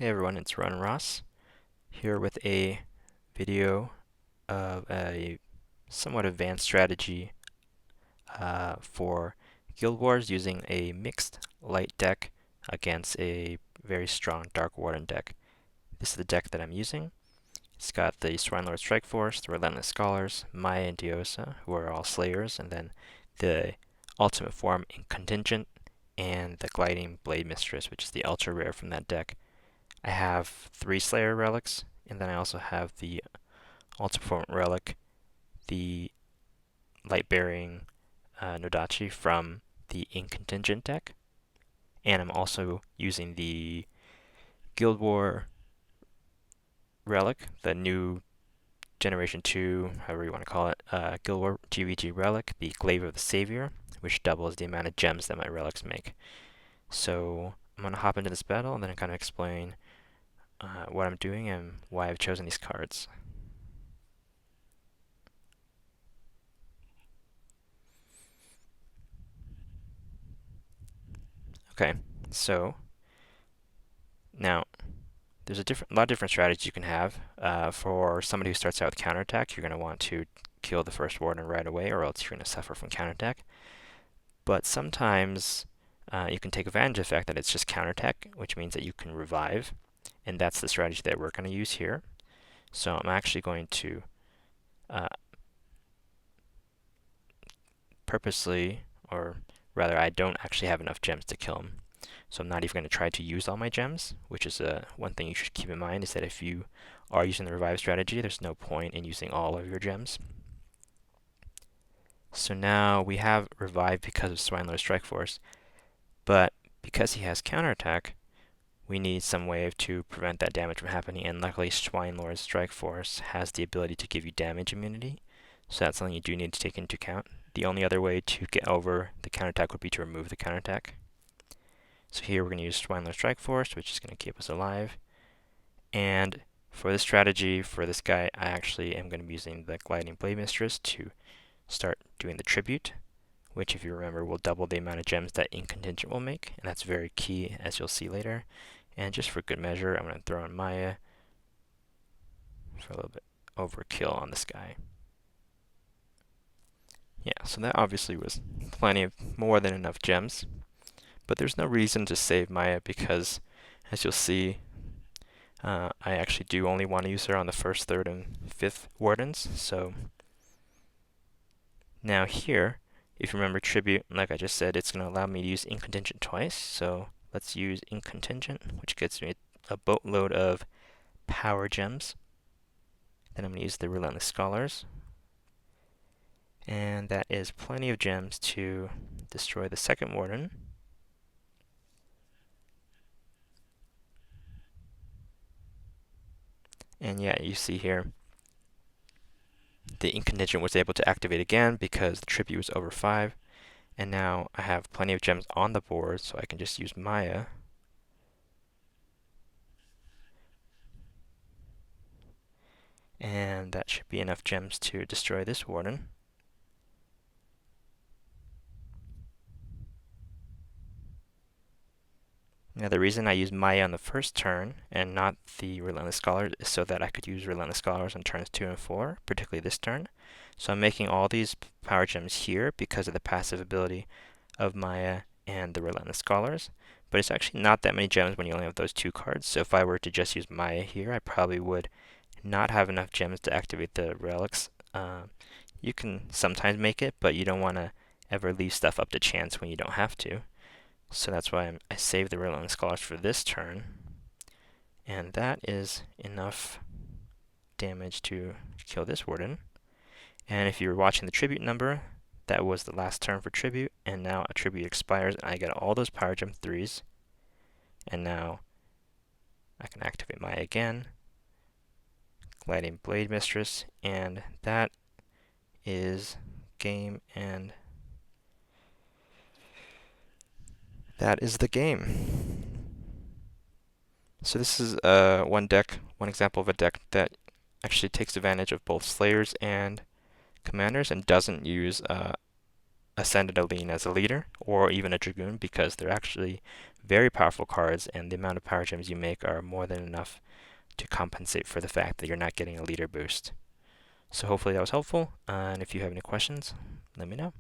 Hey everyone, it's Ronin Ros here with a video of a somewhat advanced strategy for Guild Wars using a mixed light deck against a very strong Dark Warden deck. This is the deck that I'm using. It's got the Swine Lord Strike Force, the Relentless Scholars, Maya and Diosa, who are all Slayers, and then the Ultimate Form in Contingent, and the Gliding Blademistress, which is the ultra rare from that deck. I have 3 Slayer relics, and then I also have the Ultimate Form relic, the lightbearing nodachi from the Incontingent deck, and I'm also using the Guild War relic, the new Generation 2, however you want to call it, Guild War GvG relic, the Glaive of the Savior, which doubles the amount of gems that my relics make. So I'm going to hop into this battle and then kind of explain what I'm doing and why I've chosen these cards. Okay, so now there's a lot of different strategies you can have. For somebody who starts out with counterattack, you're going to want to kill the first warden right away, or else you're going to suffer from counterattack. But sometimes you can take advantage of the fact that it's just counterattack, which means that you can revive, and that's the strategy that we're going to use here. So I'm actually going to purposely, or rather I don't actually have enough gems to kill him. So I'm not even going to try to use all my gems, which is one thing you should keep in mind, is that if you are using the revive strategy, there's no point in using all of your gems. So now we have revive because of Swine Lord Strike Force, but because he has counterattack, we need some way to prevent that damage from happening, and luckily Swine Lord Strike Force has the ability to give you damage immunity, so that's something you do need to take into account. The only other way to get over the counterattack would be to remove the counterattack. So here we're going to use Swine Lord Strike Force, which is going to keep us alive. And for this strategy, for this guy, I actually am going to be using the Gliding Blademistress to start doing the tribute, which, if you remember, will double the amount of gems that Incontingent will make, and that's very key, as you'll see later. And just for good measure, I'm going to throw in Maya for a little bit overkill on this guy. Yeah, so that obviously was plenty of more than enough gems. But there's no reason to save Maya because, as you'll see, I actually do only want to use her on the 1st, 3rd, and 5th wardens. So now here, if you remember tribute, like I just said, it's going to allow me to use Incontingent twice. So let's use Incontingent, which gets me a boatload of power gems. Then I'm going to use the Relentless Scholars. And that is plenty of gems to destroy the 2nd warden. And yeah, you see here, the Incontingent was able to activate again because the tribute was over 5. And now I have plenty of gems on the board, so I can just use Maya. And that should be enough gems to destroy this warden. Now the reason I use Maya on the 1st turn and not the Relentless Scholars is so that I could use Relentless Scholars on turns 2 and 4, particularly this turn. So I'm making all these power gems here because of the passive ability of Maya and the Relentless Scholars. But it's actually not that many gems when you only have those 2 cards. So if I were to just use Maya here, I probably would not have enough gems to activate the relics. You can sometimes make it, but you don't want to ever leave stuff up to chance when you don't have to. So that's why I saved the Relentless Scholars for this turn. And that is enough damage to kill this warden. And if you're watching the tribute number, that was the last turn for tribute, and now a tribute expires, and I get all those power gem 3s. And now I can activate Maya again, Gliding Blademistress, and that is game, and that is the game. So this is one example of a deck that actually takes advantage of both Slayers and Commanders and doesn't use Ascended Aline as a leader or even a Dragoon because they're actually very powerful cards, and the amount of power gems you make are more than enough to compensate for the fact that you're not getting a leader boost. So hopefully that was helpful, and if you have any questions, let me know.